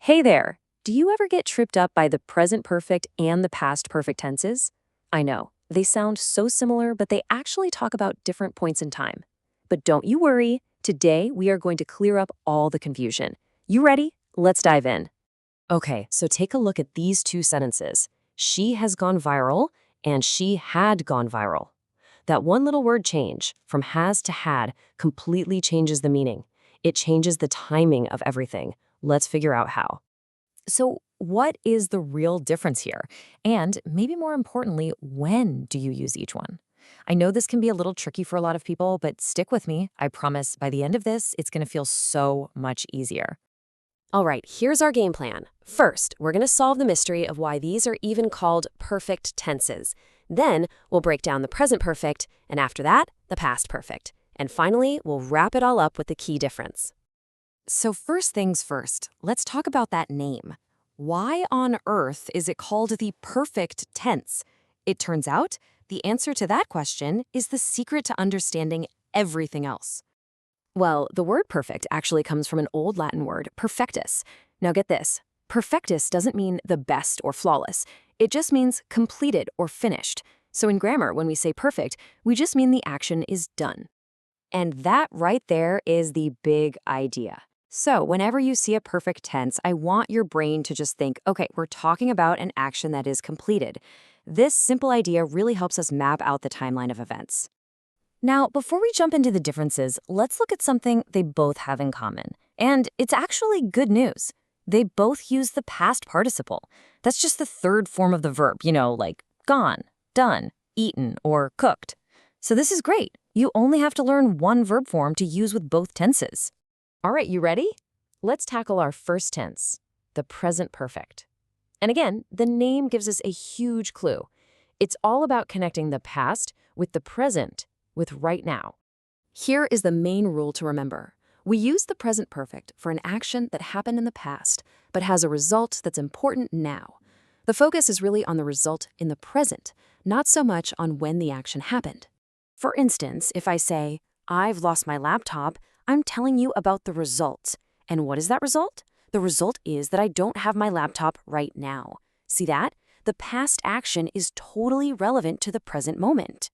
Hey there! Do you ever get tripped up by the present perfect and the past perfect tenses? I know, they sound so similar, but they actually talk about different points in time. But don't you worry, today we are going to clear up all the confusion. You ready? Let's dive in. Okay, so take a look at these two sentences. She has gone viral and she had gone viral. That one little word change, from has to had, completely changes the meaning. It changes the timing of everything. Let's figure out how. So, what is the real difference here? And maybe more importantly, when do you use each one? I know this can be a little tricky for a lot of people, but stick with me. I promise by the end of this, it's going to feel so much easier. All right, here's our game plan. First, we're going to solve the mystery of why these are even called perfect tenses. Then, we'll break down the present perfect, and after that, the past perfect. And finally, we'll wrap it all up with the key difference. So first things first, let's talk about that name. Why on earth is it called the perfect tense? It turns out, the answer to that question is the secret to understanding everything else. Well, the word perfect actually comes from an old Latin word, perfectus. Now get this, perfectus doesn't mean the best or flawless. It just means completed or finished. So in grammar, when we say perfect, we just mean the action is done. And that right there is the big idea. So whenever you see a perfect tense, I want your brain to just think, okay, we're talking about an action that is completed. This simple idea really helps us map out the timeline of events. Now, before we jump into the differences, let's look at something they both have in common. And it's actually good news. They both use the past participle. That's just the third form of the verb, like gone, done, eaten, or cooked. So this is great. You only have to learn one verb form to use with both tenses. All right, you ready? Let's tackle our first tense, the present perfect. And again, the name gives us a huge clue. It's all about connecting the past with the present with right now. Here is the main rule to remember. We use the present perfect for an action that happened in the past, but has a result that's important now. The focus is really on the result in the present, not so much on when the action happened. For instance, if I say, I've lost my laptop, I'm telling you about the result. And what is that result? The result is that I don't have my laptop right now. See that? The past action is totally relevant to the present moment.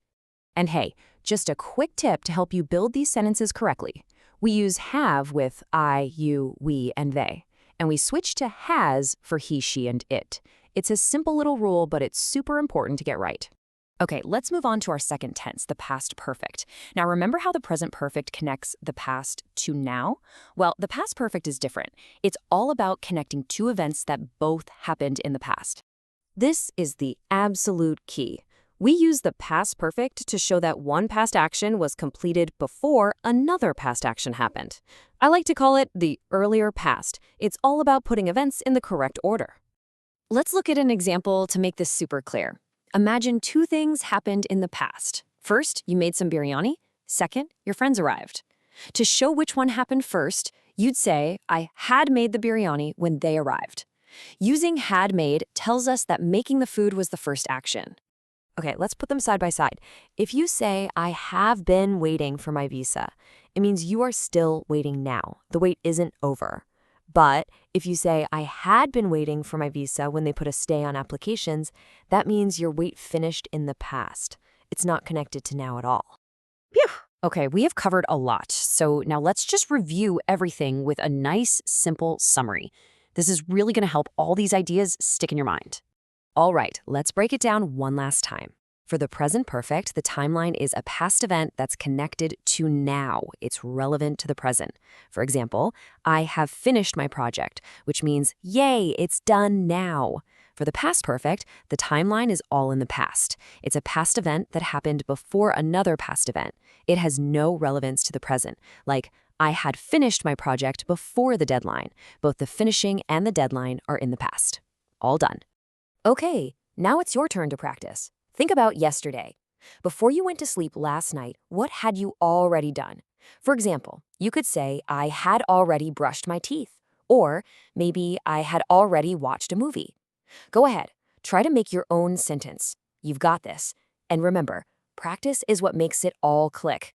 And hey, just a quick tip to help you build these sentences correctly. We use have with I, you, we, and they. And we switch to has for he, she, and it. It's a simple little rule, but it's super important to get right. Okay, let's move on to our second tense, the past perfect. Now, remember how the present perfect connects the past to now? Well, the past perfect is different. It's all about connecting two events that both happened in the past. This is the absolute key. We use the past perfect to show that one past action was completed before another past action happened. I like to call it the earlier past. It's all about putting events in the correct order. Let's look at an example to make this super clear. Imagine two things happened in the past. First, you made some biryani. Second, your friends arrived. To show which one happened first, you'd say, I had made the biryani when they arrived. Using had made tells us that making the food was the first action. Okay, let's put them side by side. If you say, I have been waiting for my visa, it means you are still waiting now. The wait isn't over. But if you say, I had been waiting for my visa when they put a stay on applications, that means your wait finished in the past. It's not connected to now at all. Phew! Okay, we have covered a lot. So now let's just review everything with a nice, simple summary. This is really going to help all these ideas stick in your mind. All right, let's break it down one last time. For the present perfect, the timeline is a past event that's connected to now. It's relevant to the present. For example, I have finished my project, which means, yay, it's done now. For the past perfect, the timeline is all in the past. It's a past event that happened before another past event. It has no relevance to the present, like, I had finished my project before the deadline. Both the finishing and the deadline are in the past. All done. Okay, now it's your turn to practice. Think about yesterday. Before you went to sleep last night, what had you already done? For example, you could say, I had already brushed my teeth. Or maybe I had already watched a movie. Go ahead, try to make your own sentence. You've got this. And remember, practice is what makes it all click.